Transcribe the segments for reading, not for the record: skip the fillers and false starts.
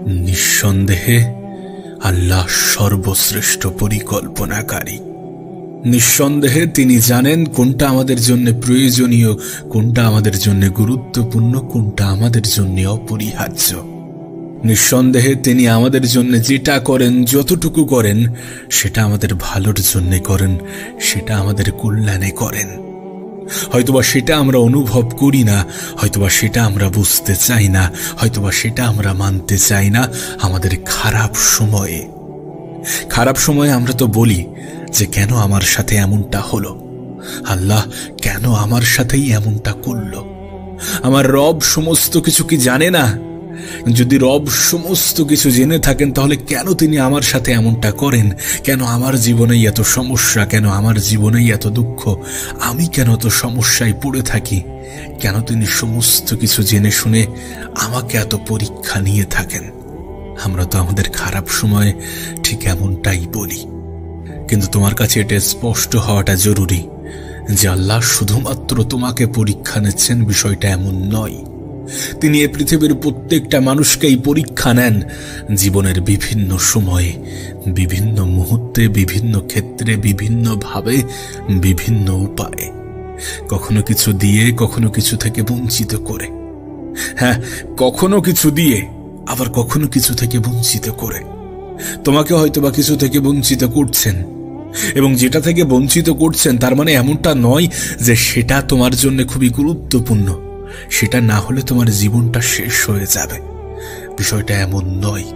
নিঃসন্দেহে আল্লাহ সর্বশ্রেষ্ঠ পরিকল্পনাকারী। নিঃসন্দেহে তিনি জানেন কোনটা আমাদের জন্য প্রয়োজনীয়, কোনটা আমাদের জন্য গুরুত্বপূর্ণ, কোনটা আমাদের জন্য অপরিহার্য। নিঃসন্দেহে তিনি আমাদের জন্য যেটা করেন, যতটুকু করেন, সেটা আমাদের ভালোর জন্য করেন, সেটা আমাদের কল্যাণে করেন। হয়তোবা সেটা আমরা অনুভব করি না, হয়তোবা সেটা আমরা বুঝতে চাই না, হয়তোবা সেটা আমরা মানতে চাই না। আমাদের খারাপ সময়ে আমরা তো বলি যে কেন আমার সাথে এমনটা হলো, আল্লাহ কেন আমার সাথেই এমনটা করলো। আমার রব সমস্ত কিছু কি জানে না? যদি রব সমস্ত কিছু জেনে থাকেন, তাহলে কেন তিনি আমার সাথে এমনটা করেন? কেন আমার জীবনেই এত সমস্যা, কেন আমার জীবনেই এত দুঃখ, আমি কেন তো সমস্যায় পড়ে থাকি? কেন তিনি সমস্ত কিছু জেনে শুনে আমাকে এত পরীক্ষা নিয়ে থাকেন? আমরা তো আমাদের খারাপ সময়ে ঠিক এমনটাই বলি। কিন্তু তোমার কাছে এটা স্পষ্ট হওয়াটা জরুরি যে আল্লাহ শুধুমাত্র তোমাকে পরীক্ষা নিচ্ছেন, বিষয়টা এমন নয়। তিনি এই পৃথিবীর প্রত্যেকটা মানুষকেই পরীক্ষা নেন, জীবনের বিভিন্ন সময়ে, বিভিন্ন মুহূর্তে, বিভিন্ন ক্ষেত্রে, বিভিন্নভাবে, বিভিন্ন উপায়ে, কখনো কিছু দিয়ে, কখনো কিছু থেকে বঞ্চিত করে। হ্যাঁ, কখনো কিছু দিয়ে, আবার কখনো কিছু থেকে বঞ্চিত করে। তোমাকে হয়তোবা কিছু থেকে বঞ্চিত করছেন, এবং যেটা থেকে বঞ্চিত করছেন তার মানে এমনটা নয় যে সেটা তোমার জন্য খুবই গুরুত্বপূর্ণ, সেটা না হলে তোমার জীবনটা শেষ হয়ে যাবে। বিষয়টা এমন নয়।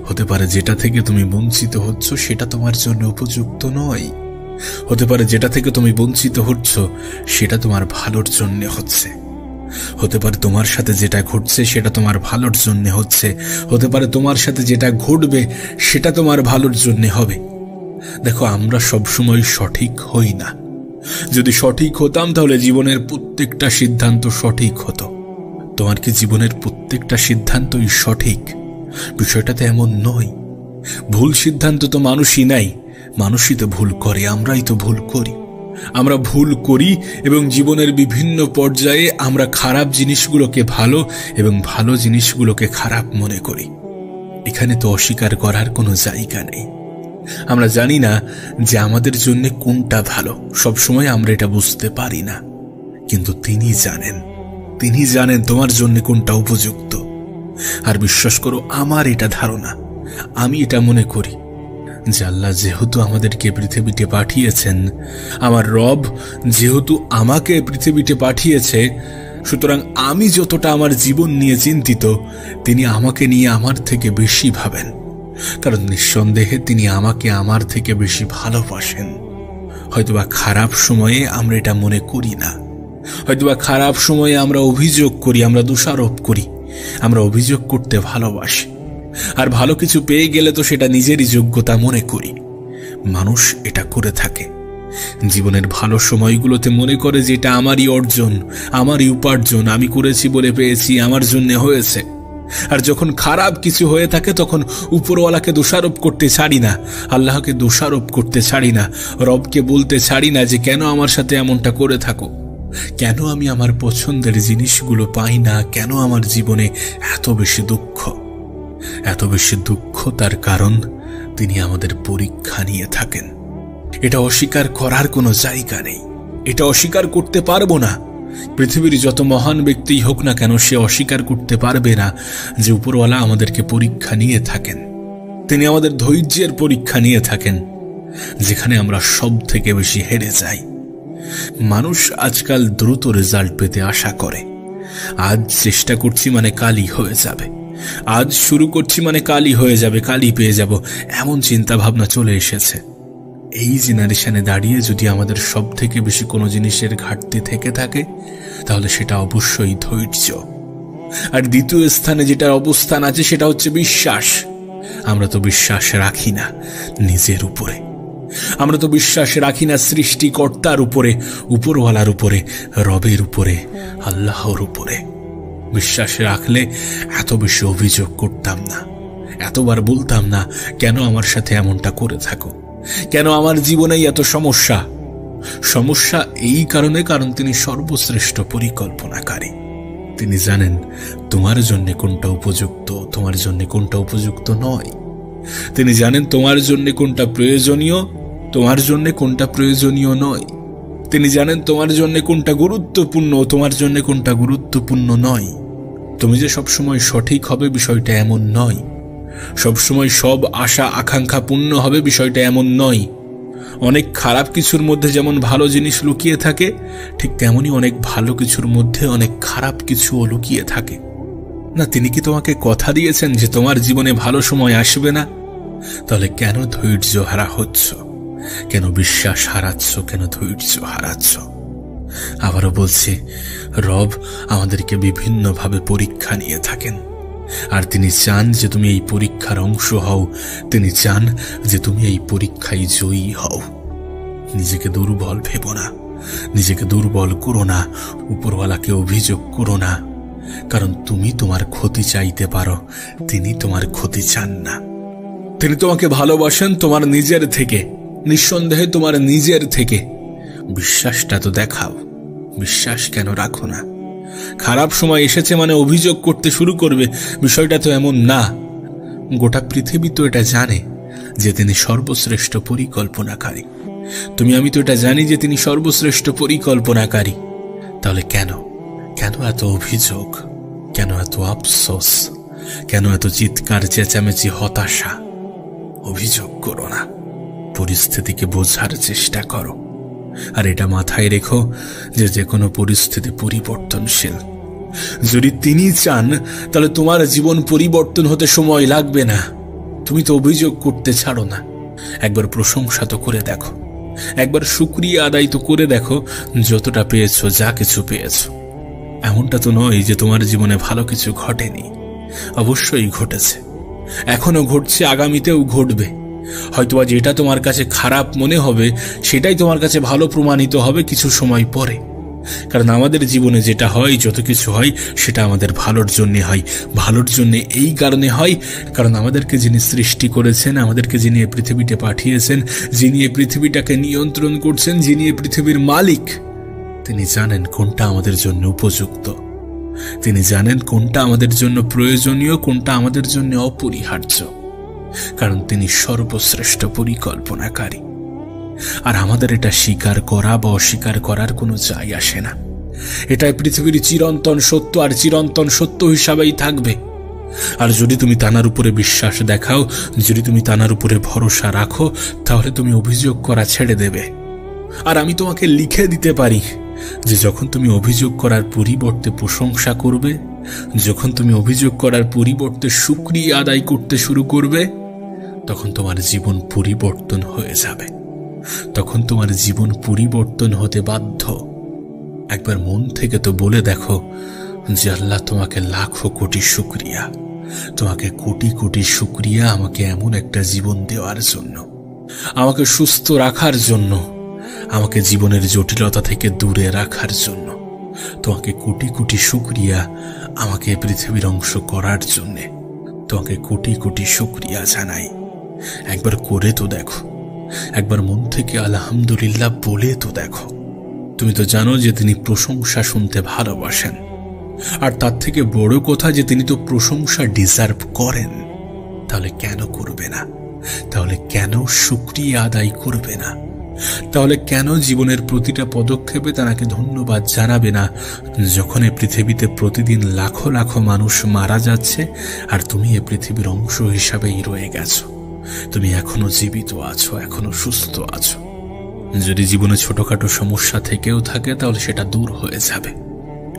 হতে পারে যেটা থেকে তুমি বঞ্চিত হচ্ছ সেটা তোমার জন্য উপযুক্ত নয়। হতে পারে যেটা থেকে তুমি বঞ্চিত হচ্ছ সেটা তোমার ভালোর জন্য হচ্ছে। হতে পারে তোমার সাথে যেটা ঘটছে সেটা তোমার ভালোর জন্য হচ্ছে। হতে পারে তোমার সাথে যেটা ঘটবে সেটা তোমার ভালোর জন্য হবে। দেখো, আমরা সবসময় সঠিক হই না। যদি সঠিক হতাম তাহলে জীবনের প্রত্যেকটা সিদ্ধান্ত সঠিক হতো। তোমার কি জীবনের প্রত্যেকটা সিদ্ধান্তই সঠিক? বিষয়টা তো এমন নয়। ভুল সিদ্ধান্ত তো মানুষই নাই, মানুষই তো ভুল করে, আমরাই তো ভুল করি। আমরা ভুল করি এবং জীবনের বিভিন্ন পর্যায়ে আমরা খারাপ জিনিসগুলোকে ভালো এবং ভালো জিনিসগুলোকে খারাপ মনে করি। এখানে তো অস্বীকার করার কোনো জায়গা নেই। আমরা জানি না যে আমাদের জন্য কোনটা ভালো, সবসময় আমরা এটা বুঝতে পারি না, কিন্তু তিনি জানেন তোমার জন্য কোনটা উপযুক্ত। আর বিশ্বাস করো, আমার এটা ধারণা, আমি এটা মনে করি যে আল্লাহ যেহেতু আমাদেরকে পৃথিবীতে পাঠিয়েছেন, আমার রব যেহেতু আমাকে পৃথিবীতে পাঠিয়েছে, সুতরাং আমি যতটা আমার জীবন নিয়ে চিন্তিত, তিনি আমাকে নিয়ে আমার থেকে বেশি ভাবেন। কারণ নিঃসন্দেহে তিনি আমাকে আমার থেকে বেশি ভালোবাসেন। হয়তোবা খারাপ সময়ে আমরা এটা মনে করি না, হয়তোবা খারাপ সময়ে আমরা অভিযোগ করি, আমরা দোষারোপ করি, আমরা অভিযোগ করতে ভালোবাসি। আর ভালো কিছু পেয়ে গেলে তো সেটা নিজেরই যোগ্যতা মনে করি। মানুষ এটা করে থাকে। জীবনের ভালো সময়গুলোতে মনে করে যে এটা আমারই অর্জন, আমারই উপার্জন, আমি করেছি বলে পেয়েছি, আমার জন্য হয়েছে। আর যখন খারাপ কিছু হয়ে থাকে তখন উপরওয়ালাকে দোষারোপ করতে ছাড়ি না, আল্লাহকে দোষারোপ করতে ছাড়ি না, রবকে বলতে ছাড়ি না যে কেন আমার সাথে এমনটা করে থাকো, কেন আমি আমার পছন্দের জিনিসগুলো পাই না, কেন আমার জীবনে এত বেশি দুঃখ। তার কারণ তিনি আমাদের পরীক্ষা নিয়ে থাকেন। এটা অস্বীকার করার কোনো জায়গা নেই, এটা অস্বীকার করতে পারবো না। পৃথিবীর যত মহান ব্যক্তিই হোক না কেন, সে অস্বীকার করতে পারবে না যে উপরওয়ালা আমাদেরকে পরীক্ষা নিয়ে থাকেন। তিনি আমাদের ধৈর্যের পরীক্ষা নিয়ে থাকেন, যেখানে আমরা সব থেকে বেশি হেরে যাই। মানুষ আজকাল দ্রুত রেজাল্ট পেতে আশা করে। আজ চেষ্টা করছি মানে কালই হয়ে যাবে, আজ শুরু করছি মানে কালই হয়ে যাবে, কালই পেয়ে যাব, এমন চিন্তা ভাবনা চলে এসেছে। এই জেনারেশনে দাঁড়িয়ে যদি আমাদের সব থেকে বেশি কোনো জিনিসের ঘাটতি থেকে থাকে, তাহলে সেটা অবশ্যই ধৈর্য। আর দ্বিতীয় স্থানে যেটার অবস্থান আছে সেটা হচ্ছে বিশ্বাস। আমরা তো বিশ্বাস রাখি না নিজের উপরে, আমরা তো বিশ্বাস রাখি না সৃষ্টিকর্তার উপরে, উপরওয়ালার উপরে, রবের উপরে, আল্লাহর উপরে। বিশ্বাস রাখলে এত বেশি অভিযোগ করতাম না, এতবার বলতাম না কেন আমার সাথে এমনটা করে থাকো, কেন আমার জীবনেই এত সমস্যা এই কারণে, কারণ তিনি সর্বশ্রেষ্ঠ পরিকল্পনাকারী। তিনি জানেন তোমার জন্য কোনটা উপযুক্ত, তোমার জন্য কোনটা উপযুক্ত নয়। তিনি জানেন তোমার জন্য কোনটা প্রয়োজনীয়, তোমার জন্য কোনটা প্রয়োজনীয় নয়। তিনি জানেন তোমার জন্য কোনটা গুরুত্বপূর্ণ, তোমার জন্য কোনটা গুরুত্বপূর্ণ নয়। তুমি যে সবসময় সঠিক হবে বিষয়টা এমন নয়, সবসময় সব আশা আকাঙ্ক্ষা পূর্ণ হবে বিষয়টা এমন নয়। অনেক খারাপ কিছুর মধ্যে যেমন ভালো জিনিস লুকিয়ে থাকে, ঠিক তেমনি অনেক ভালো কিছুর মধ্যে অনেক খারাপ কিছুও লুকিয়ে থাকে। না, তিনি কি তোমাকে কথা দিয়েছেন যে তোমার জীবনে ভালো সময় আসবে না? তাহলে কেন ধৈর্য হারা হচ্ছ, কেন বিশ্বাস হারাচ্ছ, কেন ধৈর্য হারাচ্ছ? আবারও বলছি, রব আমাদেরকে বিভিন্নভাবে পরীক্ষা নিয়ে থাকেন, আর তিনি চান যে তুমি এই পরীক্ষার অংশ হও। তিনি চান যে তুমি এই পরীক্ষায় জয়ী হও। নিজেকে দুর্বল ভেবো না, নিজেকে দুর্বল করো না, উপরওয়ালাকে অভিযোগ করো না, কারণ তুমি তোমার ক্ষতি চাইতে পারো, তিনি তোমার ক্ষতি চান না। তিনি তোমাকে ভালোবাসেন তোমার নিজের থেকে, নিঃসন্দেহে তোমার নিজের থেকে। বিশ্বাসটা তো দেখাও, বিশ্বাস কেন রাখো না? খারাপ সময় এসেছে মানে অভিযোগ করতে শুরু করবে, বিষয়টা তো এমন না। গোটা পৃথিবী তো এটা জানে যে তিনি সর্বশ্রেষ্ঠ পরিকল্পনাকারী। তুমি আমি তো এটা জানি যে তিনি সর্বশ্রেষ্ঠ পরিকল্পনাকারী। তাহলে কেন কেন এত অভিযোগ, কেন এত আফসোস, কেন এত চিৎকার চেঁচামেচি, হতাশা? অভিযোগ করো না, পরিস্থিতিকে বোঝার চেষ্টা করো। আর এটা মাথায় রেখো যে যে কোনো পরিস্থিতি পরিবর্তনশীল। যদি তিনি চান তাহলে তোমার জীবন পরিবর্তন হতে সময় লাগবে না। তুমি তো অভিযোগ করতে ছাড়ো না। একবার প্রশংসা তো করে দেখো, একবার শুকরিয়া আদায় তো করে দেখো যতটা পেয়েছো, যা কিছু পেয়েছো। এমনটা তো নয় যে তোমার জীবনে ভালো কিছু ঘটেনি, অবশ্যই ঘটেছে, এখনো ঘটছে, আগামীতেও ঘটবে। হয়তোবা যেটা তোমার কাছে খারাপ মনে হবে সেটাই তোমার কাছে ভালো প্রমাণিত হবে কিছু সময় পরে। কারণ আমাদের জীবনে যেটা হয়, যত কিছু হয়, সেটা আমাদের ভালোর জন্য হয়। ভালোর জন্য এই কারণে হয় কারণ আমাদেরকে যিনি সৃষ্টি করেছেন, আমাদেরকে যিনি এই পৃথিবীতে পাঠিয়েছেন, যিনি এই পৃথিবীটাকে নিয়ন্ত্রণ করছেন, যিনি এই পৃথিবীর মালিক, তিনি জানেন কোনটা আমাদের জন্য উপযুক্ত। তিনি জানেন কোনটা আমাদের জন্য প্রয়োজনীয়, কোনটা আমাদের জন্য অপরিহার্য, কারণ তিনি সর্বশ্রেষ্ঠ পরিকল্পনাকারী। আর আমাদের এটা স্বীকার করা বা অস্বীকার করার কোনো যায় আসে না। এটাই পৃথিবীর চিরন্তন সত্য, আর চিরন্তন সত্য হিসাবেই থাকবে। আর যদি তুমি তানার উপরে বিশ্বাস দেখাও, যদি তুমি তানার উপরে ভরসা রাখো, তাহলে তুমি অভিযোগ করা ছেড়ে দেবে। আর আমি তোমাকে লিখে দিতে পারি যে যখন তুমি অভিযোগ করার পরিবর্তে প্রশংসা করবে, যখন তুমি অভিযোগ করার পরিবর্তে শুকরিয়া আদায় করতে শুরু করবে, তখন তোমার জীবন পরিবর্তন হয়ে যাবে। তখন তোমার জীবন পরিবর্তন হতে বাধ্য। একবার মন থেকে তো বলে দেখো যে আল্লাহ, তোমাকে লাখো কোটি শুকরিয়া, তোমাকে কোটি কোটি শুকরিয়া আমাকে এমন একটা জীবন দেওয়ার জন্য, আমাকে সুস্থ রাখার জন্য, আমাকে জীবনের জটিলতা থেকে দূরে রাখার জন্য। তোমাকে কোটি কোটি শুকরিয়া আমাকে পৃথিবীর অংশ করার জন্যে। তোমাকে কোটি কোটি শুকরিয়া জানাই। একবার করে তো দেখো, একবার মন থেকে আলহামদুলিল্লাহ বলে তো দেখো। তুমি তো জানো যে তিনি প্রশংসা শুনতে ভালোবাসেন, আর তার থেকে বড় কথা যে তিনি তো প্রশংসা ডিজার্ভ করেন। তাহলে কেন করবে না? তাহলে কেন শুকরিয়া আদায় করবে না? তাহলে কেন জীবনের প্রতিটা পদক্ষেপে তাকে ধন্যবাদ জানাবে না? যখন এই পৃথিবীতে প্রতিদিন লাখো লাখো মানুষ মারা যাচ্ছে, আর তুমি এই পৃথিবীর অংশ হিসাবেই রয়ে গেছো। তুমি এখনো জীবিত আছো, এখনো সুস্থ আছো। যদি জীবনে ছোটখাটো সমস্যা থেকেও থাকে, তাহলে সেটা দূর হয়ে যাবে,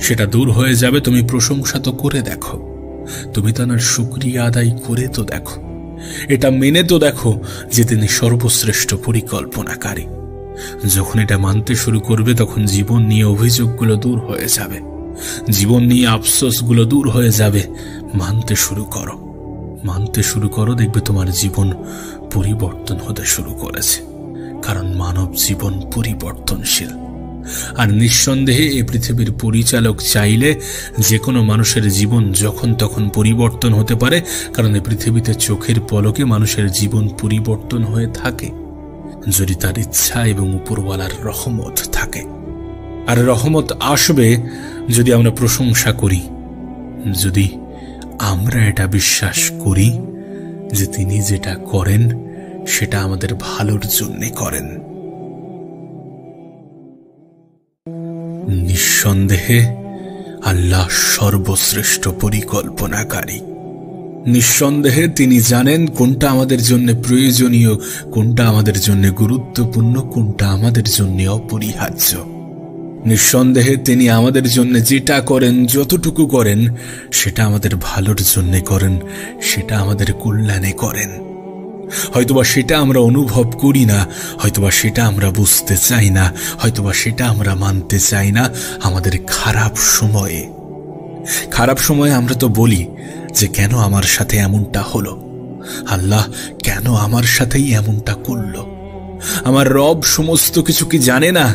সেটা দূর হয়ে যাবে। তুমি প্রশংসা তো করে দেখো, তুমি তার শুকরিয়া আদায় করে তো দেখো, এটা মেনে তো দেখো যে তিনি সর্বশ্রেষ্ঠ পরিকল্পনাকারী। যখন এটা মানতে শুরু করবে, তখন জীবন নিয়ে অভিযোগগুলো দূর হয়ে যাবে, জীবন নিয়ে আফসোসগুলো দূর হয়ে যাবে। মানতে শুরু করো, মানতে শুরু করো, দেখবে তোমার জীবন পরিবর্তন হতে শুরু করেছে। কারণ মানব জীবন পরিবর্তনশীল। আর নিঃসন্দেহে এই পৃথিবীর পরিচালক চাইলে যে কোনো মানুষের জীবন যখন তখন পরিবর্তন হতে পারে, কারণ এই পৃথিবীতে চোখের পলকে মানুষের জীবন পরিবর্তন হয়ে থাকে, যদি তার ইচ্ছা এবং উপরওয়ালার রহমত থাকে। আর রহমত আসবে যদি আমরা প্রশংসা করি, যদি আমরা এটা বিশ্বাস করি যে তিনি যেটা করেন সেটা আমাদের ভালোর জন্য করেন। নিঃসন্দেহে আল্লাহ সর্বশ্রেষ্ঠ পরিকল্পনাকারী। নিঃসন্দেহে তিনি জানেন কোনটা আমাদের জন্য প্রয়োজনীয়, কোনটা আমাদের জন্য গুরুত্বপূর্ণ, কোনটা আমাদের জন্য অপরিহার্য। নিঃসন্দেহে তিনি আমাদের জন্য যেটা করেন, যতটুকু করেন, সেটা আমাদের ভালোর জন্য করেন, সেটা আমাদের কল্যাণে করেন। হয়তোবা সেটা আমরা অনুভব করি না, হয়তোবা সেটা আমরা বুঝতে চাই না, হয়তোবা সেটা আমরা মানতে চাই না। আমাদের খারাপ সময়ে আমরা তো বলি যে কেন আমার সাথে এমনটা হলো, আল্লাহ কেন আমার সাথেই এমনটা করলো, আমার রব সমস্ত কিছু কি জানে না?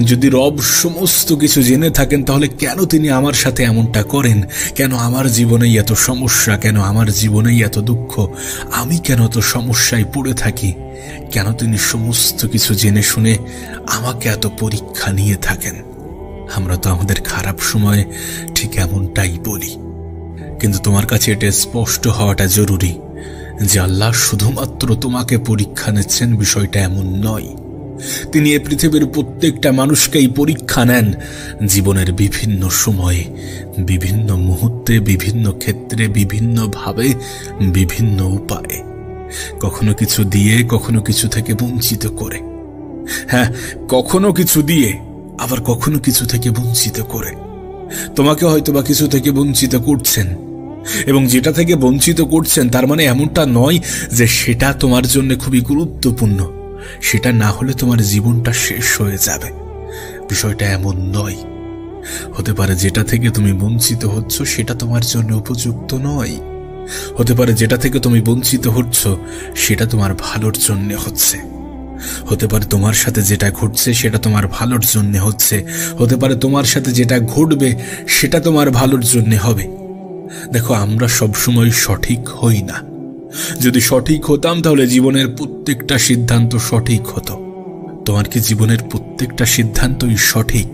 যদি রব সমস্ত কিছু জেনে থাকেন তাহলে কেন তিনি আমার সাথে এমনটা করেন? কেন আমার জীবনেই এত সমস্যা, কেন আমার জীবনেই এত দুঃখ, আমি কেন এত সমস্যায় পড়ে থাকি? কেন তিনি সমস্ত কিছু জেনে শুনে আমাকে এত পরীক্ষা নিয়ে থাকেন? আমরা তো আমাদের খারাপ সময়ে ঠিক এমনটাই বলি, কিন্তু তোমার কাছে এটা স্পষ্ট হওয়াটা জরুরি যে আল্লাহ শুধুমাত্র তোমাকে পরীক্ষা নিচ্ছেন, বিষয়টা এমন নয়। তিনি এ পৃথিবীর প্রত্যেকটা মানুষকেই পরীক্ষা নেন, জীবনের বিভিন্ন সময়ে, বিভিন্ন মুহূর্তে, বিভিন্ন ক্ষেত্রে, বিভিন্নভাবে, বিভিন্ন উপায়ে, কখনো কিছু দিয়ে, কখনো কিছু থেকে বঞ্চিত করে। হ্যাঁ, কখনো কিছু দিয়ে, আবার কখনো কিছু থেকে বঞ্চিত করে। তোমাকে হয়তোবা কিছু থেকে বঞ্চিত করছেন, এবং যেটা থেকে বঞ্চিত করছেন তার মানে এমনটা নয় যে সেটা তোমার জন্য খুবই গুরুত্বপূর্ণ, সেটা না হলে তোমার জীবনটা শেষ হয়ে যাবে। বিষয়টা এমন নয়। হতে পারে যেটা থেকে তুমি বঞ্চিত হচ্ছ সেটা তোমার জন্য উপযুক্ত নয়, হতে পারে যেটা থেকে তুমি বঞ্চিত হচ্ছ সেটা তোমার ভালোর জন্য হচ্ছে, হতে পারে তোমার সাথে যেটা ঘটছে সেটা তোমার ভালোর জন্য হচ্ছে, হতে পারে তোমার সাথে যেটা ঘটবে সেটা তোমার ভালোর জন্য হবে। দেখো, আমরা সবসময় সঠিক হই না। যদি সঠিক হতাম তাহলে জীবনের প্রত্যেকটা সিদ্ধান্ত সঠিক হতো। তোমার কি জীবনের প্রত্যেকটা সিদ্ধান্তই সঠিক?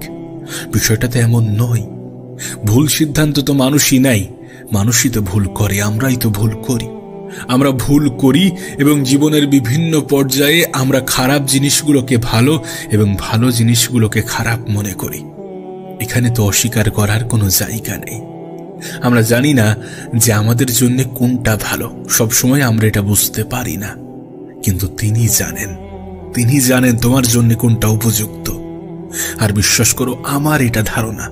বিষয়টা তো এমন নয়। ভুল সিদ্ধান্ত তো মানুষই নাই, মানুষই তো ভুল করে, আমরাই তো ভুল করি। আমরা ভুল করি এবং জীবনের বিভিন্ন পর্যায়ে আমরা খারাপ জিনিসগুলোকে ভালো এবং ভালো জিনিসগুলোকে খারাপ মনে করি। এখানে তো অস্বীকার করার কোনো জায়গা নেই। আমরা জানি না যে আমাদের জন্য কোনটা ভালো, সবসময় আমরা এটা বুঝতে পারি না, কিন্তু তিনি জানেন তোমার জন্য কোনটা উপযুক্ত। আর বিশ্বাস করো, আমার এটা ধারণা,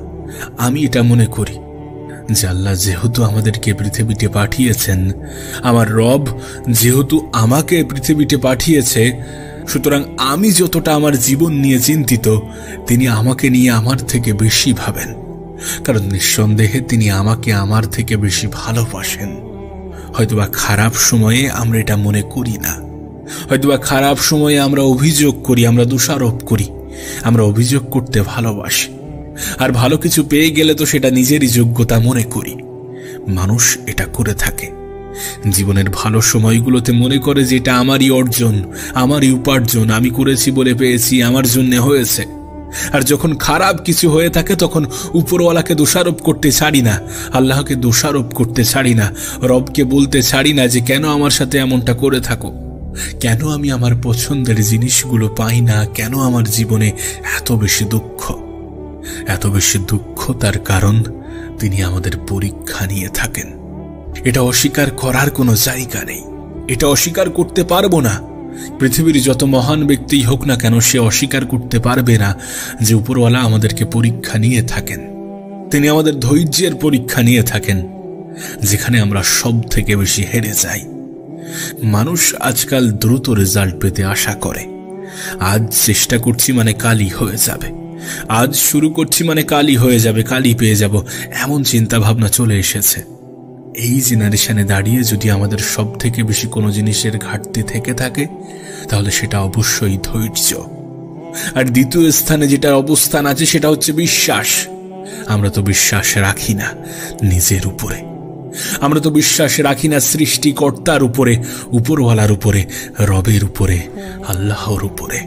আমি এটা মনে করি যে আল্লাহ যেহেতু আমাদেরকে পৃথিবীতে পাঠিয়েছেন, আমার রব যেহেতু আমাকে পৃথিবীতে পাঠিয়েছে, সুতরাং আমি যতটা আমার জীবন নিয়ে চিন্তিত, তিনি আমাকে নিয়ে আমার থেকে বেশি ভাবেন। কারণ নিঃসন্দেহে তিনি আমাকে আমার থেকে বেশি ভালোবাসেন। হয়তোবা খারাপ সময়ে আমরা এটা মনে করি না, হয়তোবা খারাপ সময়ে আমরা অভিযোগ করি, আমরা দোষারোপ করি, আমরা অভিযোগ করতে ভালোবাসি। আর ভালো কিছু পেয়ে গেলে তো সেটা নিজেরই যোগ্যতা মনে করি। মানুষ এটা করে থাকে। জীবনের ভালো সময়গুলোতে মনে করে যে এটা আমারই অর্জন, আমারই উপার্জন, আমি করেছি বলে পেয়েছি, আমার জন্য হয়েছে। আর যখন খারাপ কিছু হয়ে থাকে তখন উপরওয়ালাকে দোষারোপ করতে ছাড়ি না, আল্লাহকে দোষারোপ করতে ছাড়ি না, রবকে বলতে ছাড়ি না যে কেন আমার সাথে এমনটা করে থাকো, কেন আমি আমার পছন্দের জিনিসগুলো পাই না, কেন আমার জীবনে এত বেশি দুঃখ। তার কারণ তিনি আমাদের পরীক্ষা নিয়ে থাকেন। এটা অস্বীকার করার কোনো জায়গা নেই, এটা অস্বীকার করতে পারবো না। পৃথিবীর যত মহান ব্যক্তি হোক না কেন, সে অস্বীকার করতে পারবে না যে উপরওয়ালা আমাদেরকে পরীক্ষা নিয়ে থাকেন। তিনি আমাদের ধৈর্যের পরীক্ষা নিয়ে থাকেন, যেখানে আমরা সব থেকে বেশি হেরে যাই। মানুষ আজকাল দ্রুত রেজাল্ট পেতে আশা করে। আজ চেষ্টা করছি মানে কালই হয়ে যাবে, আজ শুরু করছি মানে কালই হয়ে যাবে, কালই পেয়ে যাব, এমন চিন্তা ভাবনা চলে এসেছে। এই জেনারেশনে দাঁড়িয়ে যদি আমাদের সব থেকে বেশি কোনো জিনিসের ঘাটতি থেকে থাকে তাহলে সেটা অবশ্যই ধৈর্য। আর দ্বিতীয় স্থানে যেটার অবস্থান আছে সেটা হচ্ছে বিশ্বাস। আমরা তো বিশ্বাস রাখি না নিজের উপরে, আমরা তো বিশ্বাস রাখি না সৃষ্টিকর্তার উপরে, উপরওয়ালার উপরে, রবের উপরে, আল্লাহর উপরে।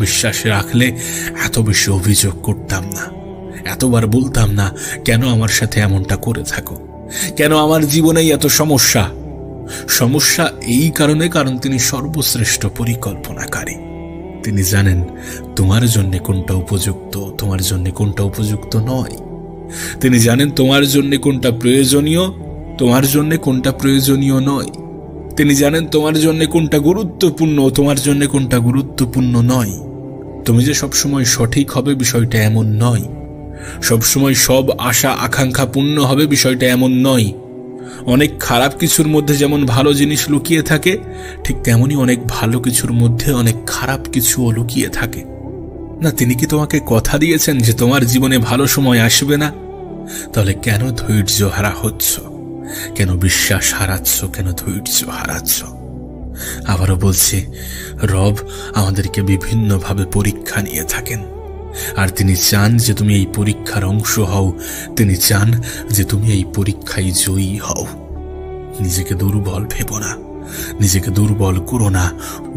বিশ্বাস রাখলে এত বেশি অভিযোগ করতাম না, এতবার বলতাম না কেন আমার সাথে এমনটা করে থাকো, কেন আমার জীবনেই এত সমস্যা। সমস্যা এই কারণে, কারণ তিনি সর্বশ্রেষ্ঠ পরিকল্পনাকারী। তিনি জানেন তোমার জন্য কোনটা উপযুক্ত, তোমার জন্য কোনটা উপযুক্ত নয়। তিনি জানেন তোমার জন্য কোনটা প্রয়োজনীয়, তোমার জন্য কোনটা প্রয়োজনীয় নয়। তিনি জানেন তোমার জন্য কোনটা গুরুত্বপূর্ণ, তোমার জন্য কোনটা গুরুত্বপূর্ণ নয়। তুমি যে সবসময় সঠিক হবে বিষয়টা এমন নয়, সবসময় সব আশা আকাঙ্ক্ষা পূর্ণ হবে বিষয়টা এমন নয়। অনেক খারাপ কিছুর মধ্যে যেমন ভালো জিনিস লুকিয়ে থাকে, ঠিক তেমনই অনেক ভালো কিছুর মধ্যে অনেক খারাপ কিছুও লুকিয়ে থাকে। না, তিনি কি তোমাকে কথা দিয়েছেন যে তোমার জীবনে ভালো সময় আসবে না? তাহলে কেন ধৈর্য হারা হচ্ছ, কেন বিশ্বাস হারাচ্ছ, কেন ধৈর্য হারাচ্ছ? আবারও বলছি, রব আমাদেরকে বিভিন্নভাবে পরীক্ষা নিয়ে থাকেন, আর তিনি চান যে তুমি এই পরীক্ষার অংশ হও। তিনি চান যে তুমি এই পরীক্ষায় জয়ী হও। নিজেকে দুর্বল ভেবো না, নিজেকে দুর্বল করো না,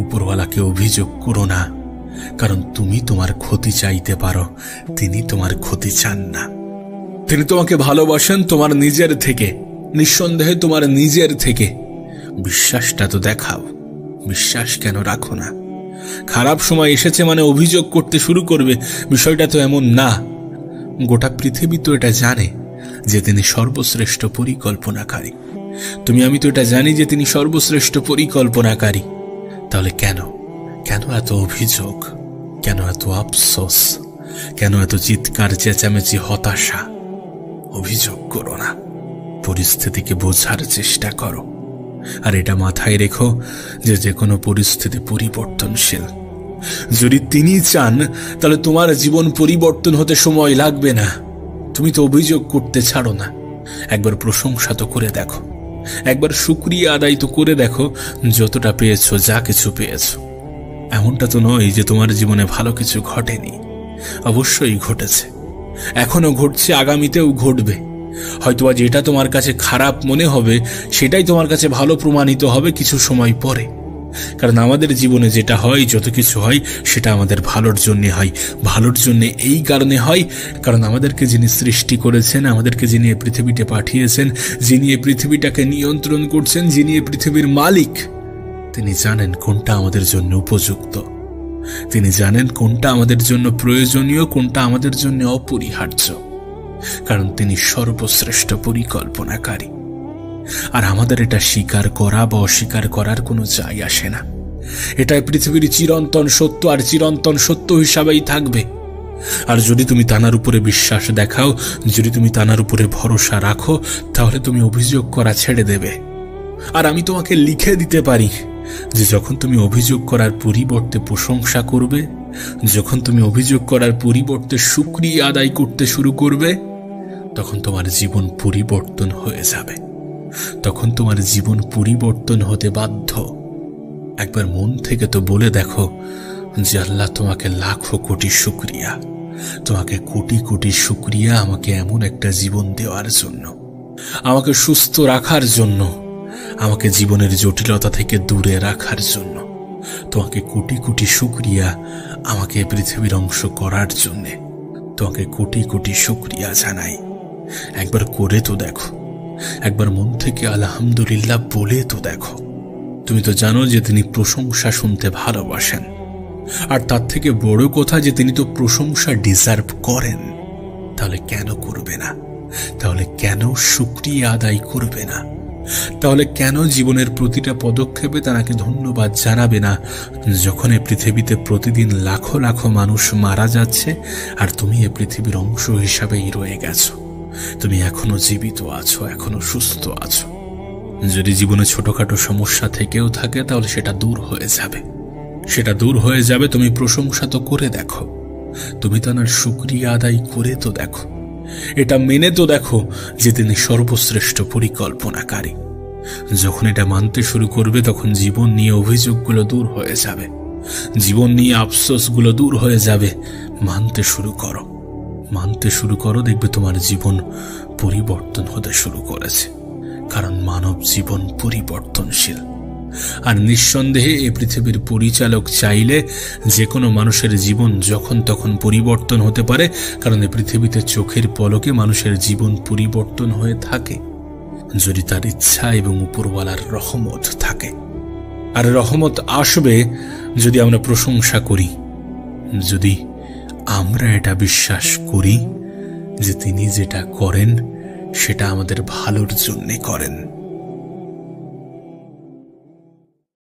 উপরওয়ালাকে অভিযোগ করো না, কারণ তুমি তোমার ক্ষতি চাইতে পারো, তিনি তোমার ক্ষতি চান না। তিনি তোমাকে ভালোবাসেন তোমার নিজের থেকে, নিঃসন্দেহে তোমার নিজের থেকে। বিশ্বাসটা তো দেখাও, বিশ্বাস কেন রাখো না? খারাপ সময় এসেছে মানে অভিযোগ করতে শুরু করবে, বিষয়টা তো এমন না। গোটা পৃথিবী তো এটা জানে যে তিনি সর্বশ্রেষ্ঠ পরিকল্পনাকারী। তুমি আমি তো এটা জানি যে তিনি সর্বশ্রেষ্ঠ পরিকল্পনাকারী। তাহলে কেন কেন এত অভিযোগ, কেন এত আফসোস, কেন এত চিৎকার চেঁচামেচি, হতাশা? অভিযোগ করো না, পরিস্থিতিকে বোঝার চেষ্টা করো। আর এটা মাথায় রেখো যে যে কোনো পরিস্থিতি পরিবর্তনশীল। যদি তিনি চান তাহলে তোমার জীবন পরিবর্তন হতে সময় লাগবে না। তুমি তো অভিযোগ করতে ছাড়ো না, একবার প্রশংসা তো করে দেখো, একবার শুকরিয়া আদায় তো করে দেখো যতটা পেয়েছো, যা কিছু পেয়েছো। এমনটা তো নয় যে তোমার জীবনে ভালো কিছু ঘটেনি, অবশ্যই ঘটেছে, এখনো ঘটছে, আগামীতেও ঘটবে। হয়তোবা যেটা তোমার কাছে খারাপ মনে হবে সেটাই তোমার কাছে ভালো প্রমাণিত হবে কিছু সময় পরে। কারণ আমাদের জীবনে যেটা হয়, যত কিছু হয়, সেটা আমাদের ভালোর জন্য হয়। ভালোর জন্য এই কারণে হয় কারণ আমাদেরকে যিনি সৃষ্টি করেছেন, আমাদেরকে যিনি এই পৃথিবীতে পাঠিয়েছেন, যিনি এই পৃথিবীটাকে নিয়ন্ত্রণ করছেন, যিনি এই পৃথিবীর মালিক, তিনি জানেন কোনটা আমাদের জন্য উপযুক্ত। তিনি জানেন কোনটা আমাদের জন্য প্রয়োজনীয়, কোনটা আমাদের জন্য অপরিহার্য, কারণ তিনি সর্বশ্রেষ্ঠ পরিকল্পনাকারী। আর আমাদের এটা স্বীকার করা বা অস্বীকার করার কোনো যায় আসে না। এটাই পৃথিবীর চিরন্তন সত্য, আর চিরন্তন সত্য হিসাবেই থাকবে। আর যদি তুমি তানার উপরে বিশ্বাস দেখাও, যদি তুমি তানার উপরে ভরসা রাখো, তাহলে তুমি অভিযোগ করা ছেড়ে দেবে। আর আমি তোমাকে লিখে দিতে পারি যে যখন তুমি অভিযোগ করার পরিবর্তে প্রশংসা করবে, যখন তুমি অভিযোগ করার পরিবর্তে শুকরিয়া আদায় করতে শুরু করবে, তখন তোমার জীবন পরিবর্তন হয়ে যাবে। তখন তোমার জীবন পরিবর্তন হতে বাধ্য। একবার মন থেকে তো বলে দেখো যে আল্লাহ, তোমাকে লাখো কোটি শুকরিয়া, তোমাকে কোটি কোটি শুকরিয়া আমাকে এমন একটা জীবন দেওয়ার জন্য, আমাকে সুস্থ রাখার জন্য, আমাকে জীবনের জটিলতা থেকে দূরে রাখার জন্য। তোমাকে কোটি কোটি শুকরিয়া আমাকে পৃথিবীর অংশ করার জন্য। তোমাকে কোটি কোটি শুকরিয়া জানাই। একবার করে তো দেখো, একবার মন থেকে আলহামদুলিল্লাহ বলে তো দেখো। তুমি তো জানো যে তিনি প্রশংসা শুনতে ভালোবাসেন, আর তার থেকে বড় কথা যে তিনি তো প্রশংসা ডিজার্ভ করেন। তাহলে কেন করবে না? তাহলে কেন শুকরিয়া আদায় করবে না? তাহলে কেন জীবনের প্রতিটা পদক্ষেপে তাকে ধন্যবাদ জানাবে না, যখন এই পৃথিবীতে প্রতিদিন লাখো লাখো মানুষ মারা যাচ্ছে আর তুমি এই পৃথিবীর অংশ হিসাবেই রয়ে গেছো? তুমি এখনো জীবিত আছো, এখনো সুস্থ আছো। যদি জীবনে ছোটখাটো সমস্যা থেকেও থাকে তাহলে সেটা দূর হয়ে যাবে, সেটা দূর হয়ে যাবে। তুমি প্রশংসা তো করে দেখো, তুমি তার শুকরিয়া আদায় করে তো দেখো, এটা মেনে তো দেখো যে তিনি সর্বশ্রেষ্ঠ পরিকল্পনাকারী। যখন এটা মানতে শুরু করবে তখন জীবন নিয়ে অভিযোগগুলো দূর হয়ে যাবে, জীবন নিয়ে আফসোসগুলো দূর হয়ে যাবে। মানতে শুরু করো, মানতে শুরু করো, দেখবে তোমার জীবন পরিবর্তন হতে শুরু করেছে। কারণ মানব জীবন পরিবর্তনশীল। আর নিঃসন্দেহে এই পৃথিবীর পরিচালক চাইলে যে কোনো মানুষের জীবন যখন তখন পরিবর্তন হতে পারে, কারণ এই পৃথিবীতে চোখের পলকে মানুষের জীবন পরিবর্তন হয়ে থাকে যদি তার ইচ্ছা এবং উপরওয়ালার রহমত থাকে। আর রহমত আসবে যদি আমরা প্রশংসা করি, যদি আমরা এটা বিশ্বাস করি যে তিনি যেটা করেন সেটা আমাদের ভালোর জন্যে করেন।